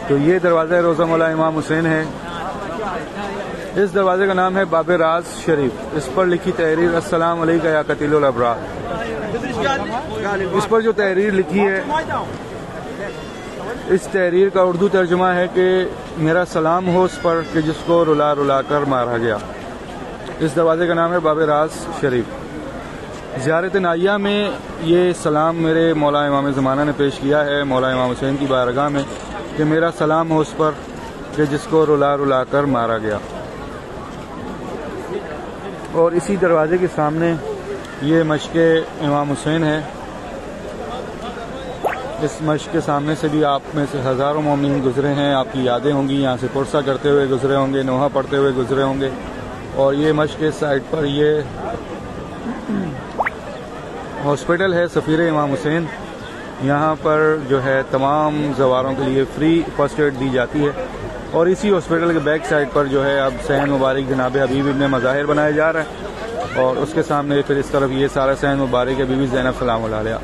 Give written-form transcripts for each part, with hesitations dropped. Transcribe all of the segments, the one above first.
तो ये दरवाज़ा रोज़ा मौला इमाम हुसैन है। इस दरवाजे का नाम है बाबे राज शरीफ। इस पर लिखी तहरीर अस्सलाम अलैका या कतीलुल अबरार। इस पर जो तहरीर लिखी है, इस तहरीर का उर्दू तर्जुमा है कि मेरा सलाम हो उस पर कि जिसको रुला रुला कर मारा गया। इस दरवाजे का नाम है बाबे राज शरीफ। ज़ियारत नाइया में ये सलाम मेरे मौला इमाम ज़माना ने पेश किया है मौला इमाम हुसैन की बारगाह में कि मेरा सलाम हो उस पर कि जिसको रुला रुला कर मारा गया। और इसी दरवाजे के सामने ये मश्के इमाम हुसैन है। इस मश्क के सामने से भी आप में से हज़ारों मोमिन गुजरे हैं। आपकी यादें होंगी, यहाँ से पुरसा करते हुए गुजरे होंगे, नोहा पढ़ते हुए गुजरे होंगे। और ये मश्क के साइड पर ये हॉस्पिटल है सफ़ीर इमाम हुसैन। यहाँ पर जो है तमाम ज़वारों के लिए फ्री फर्स्ट एड दी जाती है। और इसी हॉस्पिटल के बैक साइड पर जो है अब सहन मुबारक जनाब हबीब इब्न मज़ाहिर बनाया जा रहा है। और उसके सामने फिर इस तरफ ये सारा सहन मुबारक है बीबी ज़ैनब सलाम अलैहा।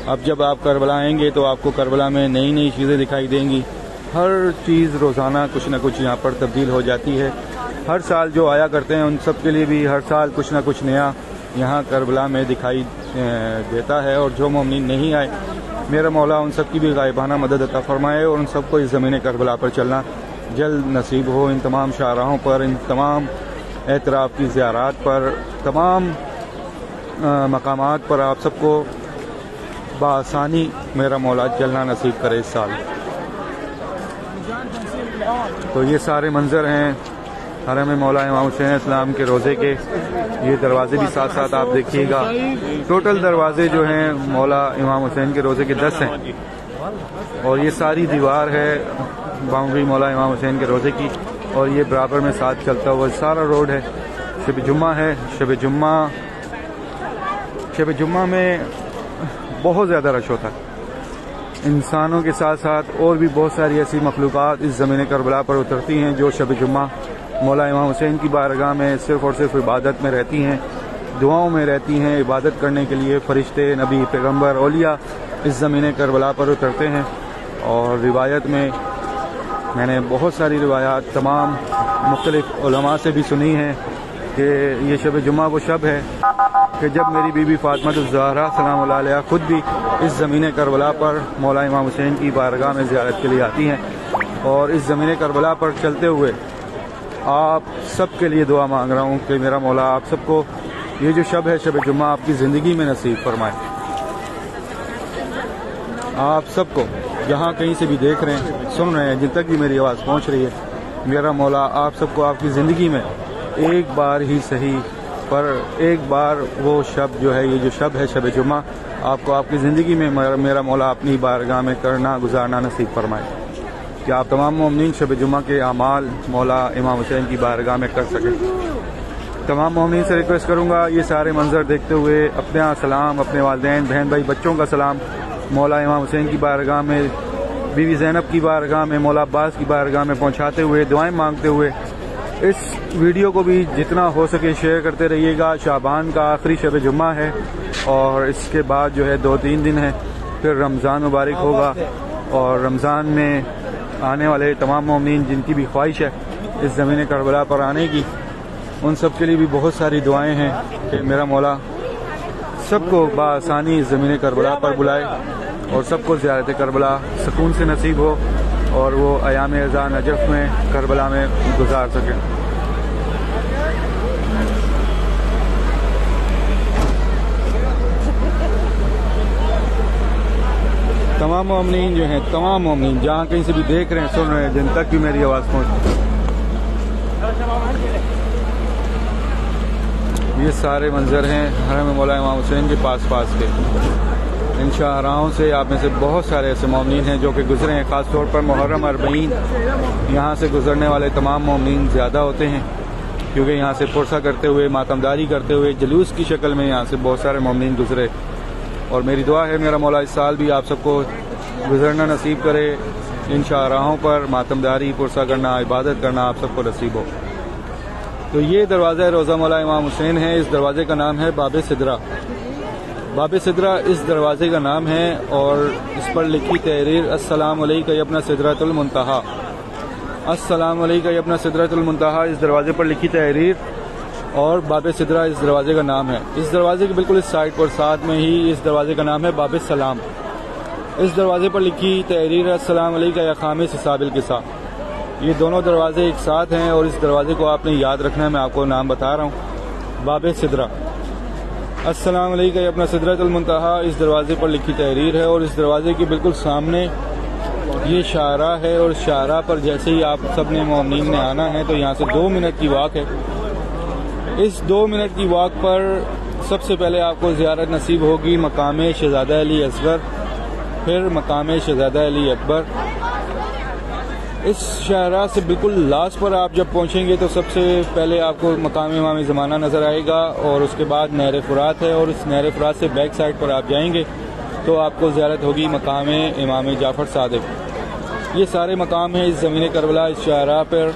अब जब आप करबला आएंगे तो आपको करबला में नई नई चीज़ें दिखाई देंगी। हर चीज़ रोज़ाना कुछ न कुछ यहाँ पर तब्दील हो जाती है। हर साल जो आया करते हैं उन सब के लिए भी हर साल कुछ न कुछ नया यहाँ करबला में दिखाई देता है। और जो मोमिन नहीं आए, मेरा मौला उन सब की भी गायबाना मदद अता फरमाए और उन सबको इस ज़मीन करबला पर चलना जल्द नसीब हो। इन तमाम शाहराहों पर, इन तमाम एतराफ़ की ज़ियारात पर, तमाम मकामात पर आप सबको बासानी मेरा मौला चलना नसीब करे इस साल। तो ये सारे मंजर हैं हरम मौला इमाम हुसैन इस्लाम के रोज़े के। ये दरवाजे भी साथ साथ आप देखिएगा। टोटल दरवाजे जो हैं मौला इमाम हुसैन के रोज़े के 10 हैं। और ये सारी दीवार है बाउंड्री मौला इमाम हुसैन के रोज़े की। और ये बराबर में साथ चलता हुआ सारा रोड है। शब जुम्मा है। शब जुम्मा में बहुत ज़्यादा रश होता है। इंसानों के साथ साथ और भी बहुत सारी ऐसी मखलूक़ात इस ज़मीन करबला पर उतरती हैं जो शब जुम्मा मौला इमाम हुसैन की बारगाह में सिर्फ़ और सिर्फ इबादत में रहती हैं, दुआओं में रहती हैं। इबादत करने के लिए फ़रिश्ते, नबी, पैगम्बर, औलिया इस ज़मीन करबला पर उतरते हैं। और रिवायत में मैंने बहुत सारी रिवायात तमाम मुख्तलिफ़ उलमा से भी सुनी हैं कि ये शब जुम्मा वो शब है कि जब मेरी बीबी फ़ातिमा ज़हरा सलाम अलैहा खुद भी इस ज़मीन करबला पर मौला इमाम हुसैन की बारगाह में ज़ियारत के लिए आती हैं। और इस ज़मीन करबला पर चलते हुए आप सब के लिए दुआ मांग रहा हूँ कि मेरा मौला आप सबको ये जो शब है शब जुम्मा आपकी ज़िंदगी में नसीब फरमाए। आप सबको जहाँ कहीं से भी देख रहे हैं, सुन रहे हैं, जिन तक भी मेरी आवाज़ पहुँच रही है, मेरा मौला आप सबको आपकी ज़िंदगी में एक बार ही सही पर एक बार वो शब जो है, ये जो शब है शब जुम्मा, आपको आपकी ज़िंदगी में मेरा मौला अपनी बारगाह में करना गुजारना नसीब फरमाए कि आप तमाम मोमिन शब जुम्मा के आमाल मौला इमाम हुसैन की बारगाह में कर सकें। तमाम मोमिन से रिक्वेस्ट करूँगा ये सारे मंजर देखते हुए अपना सलाम, अपने वालिदैन, बहन भाई, बच्चों का सलाम मौला इमाम हुसैन की बारगाह में, बीवी ज़ैनब की बारगाह में, मौला अब्बास की बारगाह में पहुँचाते हुए, दुआएँ मांगते हुए इस वीडियो को भी जितना हो सके शेयर करते रहिएगा। शाबान का आखिरी शब जुम्मा है और इसके बाद जो है 2-3 दिन है, फिर रमज़ान मुबारक होगा। और रमज़ान में आने वाले तमाम मोमिन जिनकी भी ख्वाहिश है इस ज़मीन करबला पर आने की, उन सब के लिए भी बहुत सारी दुआएं हैं कि मेरा मौला सबको बासानी इस ज़मीन करबला पर बुलाए और सबको ज़ियारत करबला सुकून से नसीब हो और वो अयाम अज़ा नजफ़ में करबला में गुजार सकें। तमाम मोमिनीन जो हैं, तमाम मोमिनीन जहाँ कहीं से भी देख रहे हैं, सुन रहे हैं, जिन तक भी मेरी आवाज़ पहुँच, ये सारे मंजर हैं हरम मौला इमाम हुसैन के पास के। इन शाहराहों से आप में से बहुत सारे ऐसे मोमिनीन हैं जो कि गुजरे हैं। ख़ास तौर पर मुहर्रम अरबईन यहाँ से गुजरने वाले तमाम मोमिनीन ज़्यादा होते हैं क्योंकि यहाँ से पुरसा करते हुए, मातमदारी करते हुए, जुलूस की शक्ल में यहाँ से बहुत सारे मोमिनीन गुजरे। और मेरी दुआ है मेरा मौला इस साल भी आप सबको गुजरना नसीब करे। इन शाहराहों पर मातमदारी, पुरसा करना, इबादत करना आप सबको नसीब हो। तो ये दरवाज़ा रोज़ा मौला इमाम हुसैन है। इस दरवाज़े का नाम है बाबे सिदरा। बाब सिदरा इस दरवाज़े का नाम है और इस पर लिखी तहरीर अस्सलाम अलैका यब्ना सिदरतुल मुंतहा। अस्सलाम अलैका यब्ना सिदरतुल मुंतहा इस दरवाज़े पर लिखी तहरीर और बाब सिदरा इस दरवाज़े का नाम है। इस दरवाज़े के बिल्कुल इस साइड पर साथ में ही इस दरवाज़े का नाम है बाब सलाम। इस दरवाज़े पर लिखी तहरीर अस्सलाम अलैका या खामिस हिसाबिल किसा। ये दोनों दरवाज़े एक साथ हैं और इस दरवाज़े को आपने याद रखना है। मैं आपको नाम बता रहा हूँ, बाब सिदरा। अस्सलाम अलैका या अपना सिदरतुल मुंतहा इस दरवाज़े पर लिखी तहरीर है और इस दरवाज़े के बिल्कुल सामने ये शाहरा है और शाहरा पर जैसे ही आप सब ने मोमिनीन ने आना है तो यहाँ से 2 मिनट की वॉक है। इस 2 मिनट की वॉक पर सबसे पहले आपको ज़ियारत नसीब होगी मकाम शहज़ादा अली असगर, फिर मकाम शहज़ादा अली अकबर। इस शाहरा से बिल्कुल लास्ट पर आप जब पहुंचेंगे तो सबसे पहले आपको मकाम इमाम ज़माना नज़र आएगा और उसके बाद नहर फुरात है और इस नहर फुरात से बैक साइड पर आप जाएंगे तो आपको ज़ियारत होगी मकाम इमाम जाफ़र सादिक। ये सारे मकाम हैं इस ज़मीन करबला। इस शाहरा पर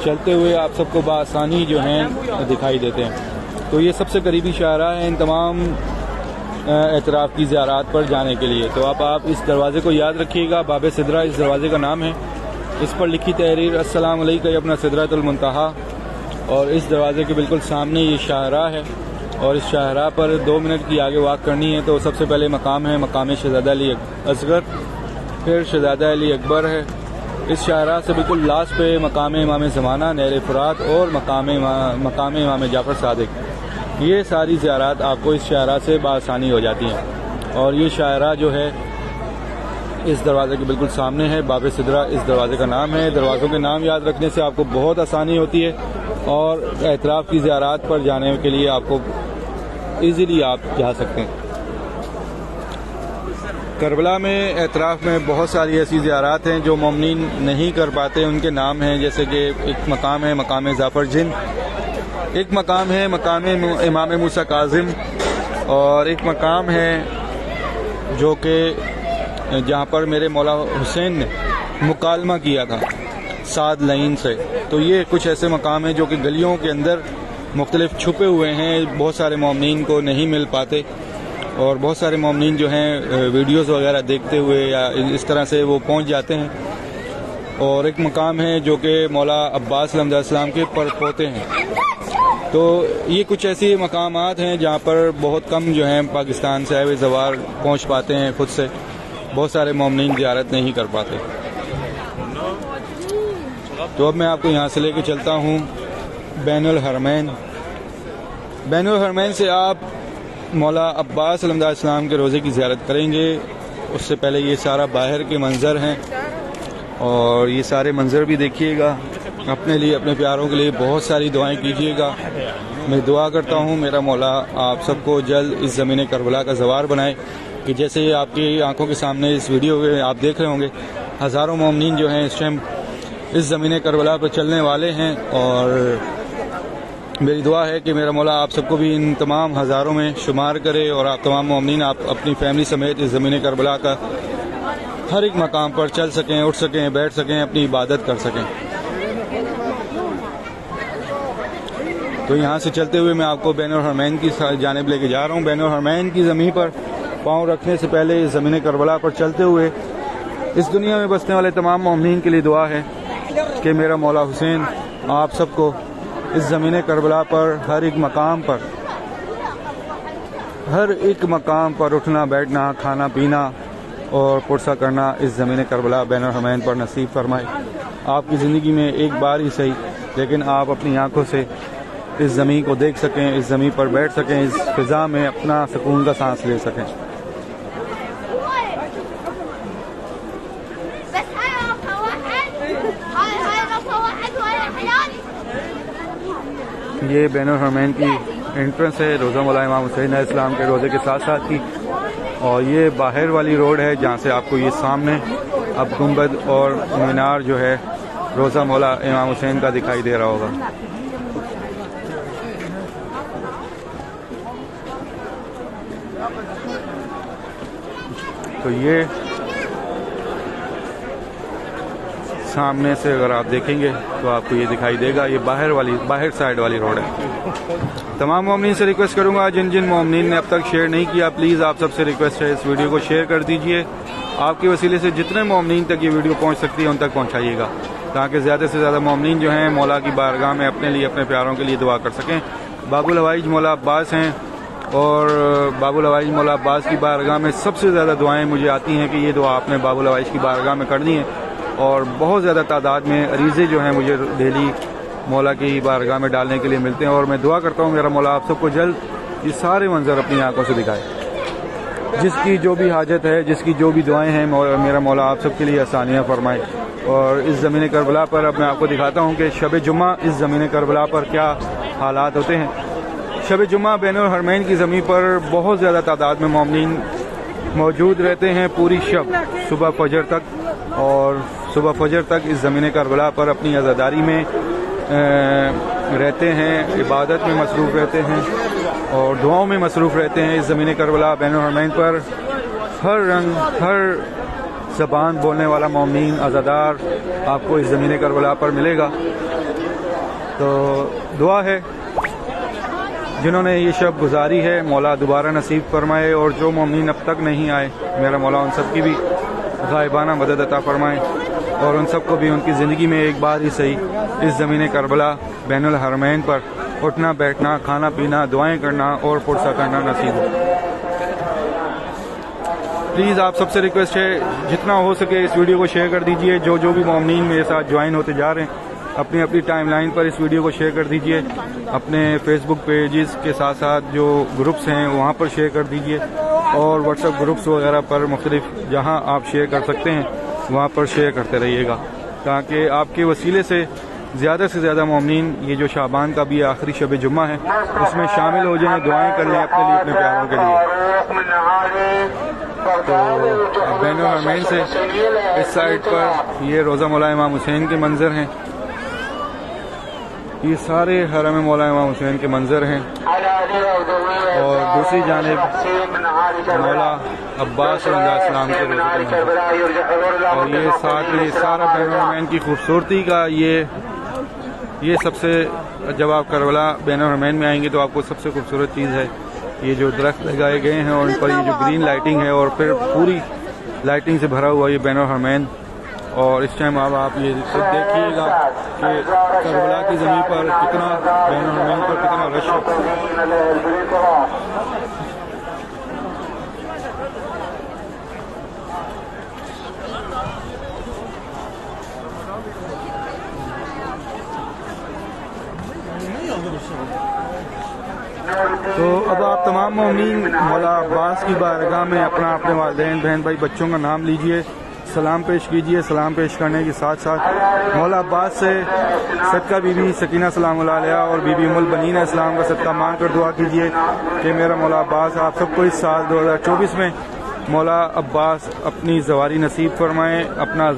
चलते हुए आप सबको बआसानी जो हैं दिखाई देते हैं। तो ये सबसे करीबी शाहरा है इन तमाम एतराफ़ की ज़ियारत पर जाने के लिए। तो आप इस दरवाज़े को याद रखिएगा, बाब सिदरा इस दरवाज़े का नाम है। इस पर लिखी तहरीर अस्सलाम अलैका या अपना सिदरतुल मुंतहा और इस दरवाज़े के बिल्कुल सामने ये शाहरा है और इस शाहरा पर 2 मिनट की आगे वॉक करनी है। तो सबसे पहले मकाम है मकाम शहज़ादा अली असगर, फिर शहज़ादा अली अकबर है। इस शाहरा से बिल्कुल लास्ट पे मकाम इमाम ज़माना, नहर फुरात और मकाम इमाम जाफ़र सादिक। ये सारी ज़ियारत आपको इस शाहरा से बआसानी हो जाती हैं और ये शाहरा जो है इस दरवाज़े के बिल्कुल सामने है। बाब सिदरा इस दरवाज़े का नाम है। दरवाज़ों के नाम याद रखने से आपको बहुत आसानी होती है और एतराफ़ की ज़ियारत पर जाने के लिए आपको इजीली आप जा सकते हैं। करबला में एतराफ़ में बहुत सारी ऐसी ज़ियारत हैं जो मोमिनीन नहीं कर पाते, उनके नाम हैं जैसे कि एक मकाम है मकाम जाफ़र जिन, एक मकाम है मकाम इमाम मूसा काज़िम और एक मकाम है जो कि जहाँ पर मेरे मौला हुसैन ने मुकालमा किया था साद लाइन से। तो ये कुछ ऐसे मकाम हैं जो कि गलियों के अंदर मुख्तलिफ छुपे हुए हैं, बहुत सारे मोमिनीन को नहीं मिल पाते और बहुत सारे मोमिनीन जो हैं वीडियोस वगैरह देखते हुए या इस तरह से वो पहुँच जाते हैं। और एक मकाम है जो कि मौला अब्बास अलैहिस्सलाम के परपोते हैं। तो ये कुछ ऐसे मकामात हैं जहाँ पर बहुत कम जो हैं पाकिस्तान से आए हुए ज़वार पहुँच पाते हैं, खुद से बहुत सारे मोमिनीन ज़ियारत नहीं कर पाते। तो अब मैं आपको यहाँ से लेके चलता हूँ बैनुल हरमैन। बैनुल हरमैन से आप मौला अब्बास अलैहिस्सलाम के रोज़े की ज़ियारत करेंगे। उससे पहले ये सारा बाहर के मंज़र हैं और ये सारे मंज़र भी देखिएगा। अपने लिए, अपने प्यारों के लिए बहुत सारी दुआएं कीजिएगा। मैं दुआ करता हूँ मेरा मौला आप सबको जल्द इस ज़मीन करबला का ज़वार बनाए कि जैसे ये आपकी आंखों के सामने इस वीडियो में आप देख रहे होंगे हज़ारों मोमिनीन जो हैं इस टाइम इस ज़मीन करबला पर चलने वाले हैं। और मेरी दुआ है कि मेरा मौला आप सबको भी इन तमाम हज़ारों में शुमार करे और आप तमाम मोमिनीन आप अपनी फैमिली समेत इस ज़मीन करबला का हर एक मकाम पर चल सकें, उठ सकें, बैठ सकें, अपनी इबादत कर सकें। तो यहाँ से चलते हुए मैं आपको बैनुल हरमैन की जानिब लेके जा रहा हूँ। बैनुल हरमैन की ज़मीन पर पाँव रखने से पहले इस ज़मीन करबला पर चलते हुए इस दुनिया में बसने वाले तमाम मोमिनीन के लिए दुआ है कि मेरा मौला हुसैन आप सबको इस ज़मीन करबला पर हर एक मकाम पर उठना, बैठना, खाना पीना और पुरसा करना इस ज़मीन करबला बैनुल हरमैन पर नसीब फरमाए। आपकी ज़िंदगी में एक बार ही सही लेकिन आप अपनी आंखों से इस ज़मीन को देख सकें, इस ज़मीन पर बैठ सकें, इस फ़िज़ा में अपना सुकून का सांस ले सकें। ये बैनुल हरमैन की एंट्रेंस है, रोज़ा मौला इमाम हुसैन अलैहिस्सलाम के रोज़े के साथ साथ की। और ये बाहर वाली रोड है जहाँ से आपको ये सामने अब गुंबद और मीनार जो है रोज़ा मौला इमाम हुसैन का दिखाई दे रहा होगा। तो ये सामने से अगर आप देखेंगे तो आपको ये दिखाई देगा, ये बाहर साइड वाली रोड है। तमाम मोमिनीन से रिक्वेस्ट करूंगा, जिन जिन मोमिनीन ने अब तक शेयर नहीं किया, प्लीज़ आप सबसे रिक्वेस्ट है इस वीडियो को शेयर कर दीजिए। आपके वसीले से जितने मोमिनीन तक ये वीडियो पहुंच सकती है उन तक पहुंचाइएगा, ताकि ज़्यादा से ज़्यादा मोमिनीन जो हैं मौला की बारगाह में अपने लिए, अपने प्यारों के लिए दुआ कर सकें। बाबुल हवाइज मौला अब्बास हैं और बाबुल हवाइज मौला अब्बास की बारगाह में सबसे ज़्यादा दुआएं मुझे आती हैं कि ये दुआ आपने बाबुल हवाइज की बारगाह में करनी है, और बहुत ज़्यादा तादाद में अरीज़े जो हैं मुझे डेली मौला की बारगाह में डालने के लिए मिलते हैं। और मैं दुआ करता हूँ मेरा मौला आप सबको जल्द ये सारे मंजर अपनी आंखों से दिखाए। जिसकी जो भी हाजत है, जिसकी जो भी दुआएं हैं, मेरा मौला आप सबके लिए आसानियाँ फरमाए। और इस ज़मीन करबला पर अब मैं आपको दिखाता हूँ कि शब जुम्मा इस ज़मीन करबला पर क्या हालात होते हैं। शब जुम्मा बैनुल हरमैन की ज़मीन पर बहुत ज़्यादा तादाद में मोमिनीन मौजूद रहते हैं पूरी शब, सुबह फजर तक, और सुबह फजर तक इस ज़मीन करबला पर अपनी आज़ादारी में रहते हैं, इबादत में मसरूफ़ रहते हैं और दुआओं में मसरूफ़ रहते हैं। इस ज़मीन करबला बैनुल हरमैन पर हर रंग, हर ज़बान बोलने वाला मोमिन आज़ादार आपको इस ज़मीन करबला पर मिलेगा। तो दुआ है जिन्होंने ये शब गुजारी है, मौला दोबारा नसीब फरमाए, और जो मोमिन अब तक नहीं आए, मेरा मौला उन सब की भी गायबाना मदद अता फरमाए, और उन सबको भी उनकी ज़िंदगी में एक बार ही सही इस ज़मीन करबला बैनुल हरमैन पर उठना बैठना, खाना पीना, दुआएं करना और पुरसा करना नसीब हो। प्लीज़ आप सबसे रिक्वेस्ट है, जितना हो सके इस वीडियो को शेयर कर दीजिए। जो जो भी मोमिनीन मेरे साथ ज्वाइन होते जा रहे हैं, अपनी अपनी टाइमलाइन पर इस वीडियो को शेयर कर दीजिए। अपने फेसबुक पेजेस के साथ साथ जो ग्रुप्स हैं वहाँ पर शेयर कर दीजिए, और व्हाट्सएप ग्रुप्स वगैरह पर मुख्तलिफ जहाँ आप शेयर कर सकते हैं वहाँ पर शेयर करते रहिएगा, ताकि आपके वसीले से ज़्यादा से ज़्यादा मोमिनीन ये जो शाबान का भी आखिरी शब जुम्मा है उसमें शामिल हो जाएं, दुआएं कर लें अपने लिए, अपने प्यारों के लिए। तो बैनुल हरमैन से इस साइड पर ये रोज़ा मौला इमाम हुसैन के मंजर हैं, ये सारे हरम मौला इमाम हुसैन के मंजर हैं, और दूसरी जानिब मौला अब्बास अलैहिस्सलाम के रोज़े के मंजर, और ये साथ में सारा बैनुल हरमैन की खूबसूरती का ये सबसे, जब आप करबला बैनुल हरमैन में आएंगे तो आपको सबसे खूबसूरत चीज़ है ये जो दरख्त लगाए गए हैं और उन पर ये जो ग्रीन लाइटिंग है, और फिर पूरी लाइटिंग से भरा हुआ ये बैनुल हरमैन। और इस टाइम अब आप ये देखिएगा कि करबला की ज़मीन पर कितना, बैनुल हरमैन पर कितना रश है। तो अब आप तमाम मोमिनीन मौला अब्बास की बारगाह में अपना, अपने वालिदैन, बहन भाई, बच्चों का नाम लीजिए, सलाम पेश कीजिए। सलाम पेश करने के साथ साथ मौला अब्बास से सदका बीबी सकीना सलामुल्लाह अलैहा और बीबी उम्मुल बनीन इस्लाम का सदका मांग कर दुआ कीजिए कि मेरा मौला अब्बास आप सबको इस साल 2024 में मौला अब्बास अपनी ज़वारी नसीब फरमाएँ, अपना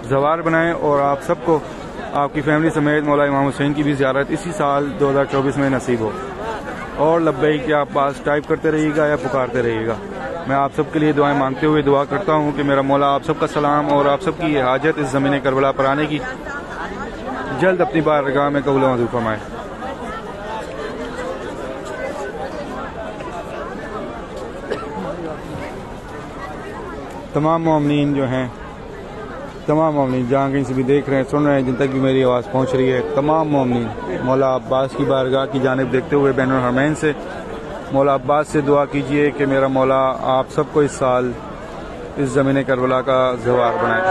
ज़वार बनाएँ, और आप सबको आपकी फैमिली समेत मौला इमाम हुसैन की भी ज़ियारत इसी साल 2024 में नसीब हो। और लब्बैक के आप पास टाइप करते रहिएगा या पुकारते रहिएगा। मैं आप सबके लिए दुआएं मांगते हुए दुआ करता हूँ कि मेरा मौला आप सबका सलाम और आप सबकी ये हाजत इस ज़मीन करबला पर आने की जल्द अपनी बारगाह में कबूल मंजूर फरमाए। तमाम मोमिनीन जो हैं, तमाम मोमिनीन जहाँ कहीं से भी देख रहे हैं, सुन रहे हैं, जिन तक भी मेरी आवाज़ पहुँच रही है, तमाम मोमिनीन मौला अब्बास की बारगाह की जानिब देखते हुए बैनुल हरमैन से मौला अब्बास से दुआ कीजिए कि मेरा मौला आप सबको इस साल इस ज़मीन करबला का ज़वार बनाए।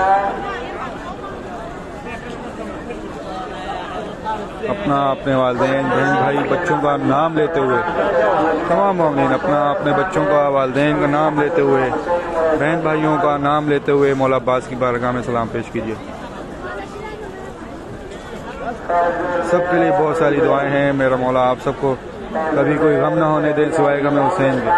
अपना, अपने वालिदैन, बहन भाई, बच्चों का नाम लेते हुए, तमाम मोमिनीन अपना, अपने बच्चों का, वालिदैन का नाम लेते हुए, बहन भाइयों का नाम लेते हुए मौला अब्बास की बारगाह में सलाम पेश कीजिए। सबके लिए बहुत सारी दुआएं हैं। मेरा मौला आप सबको कभी कोई गम ना होने दे सिवाय गम हुसैन के।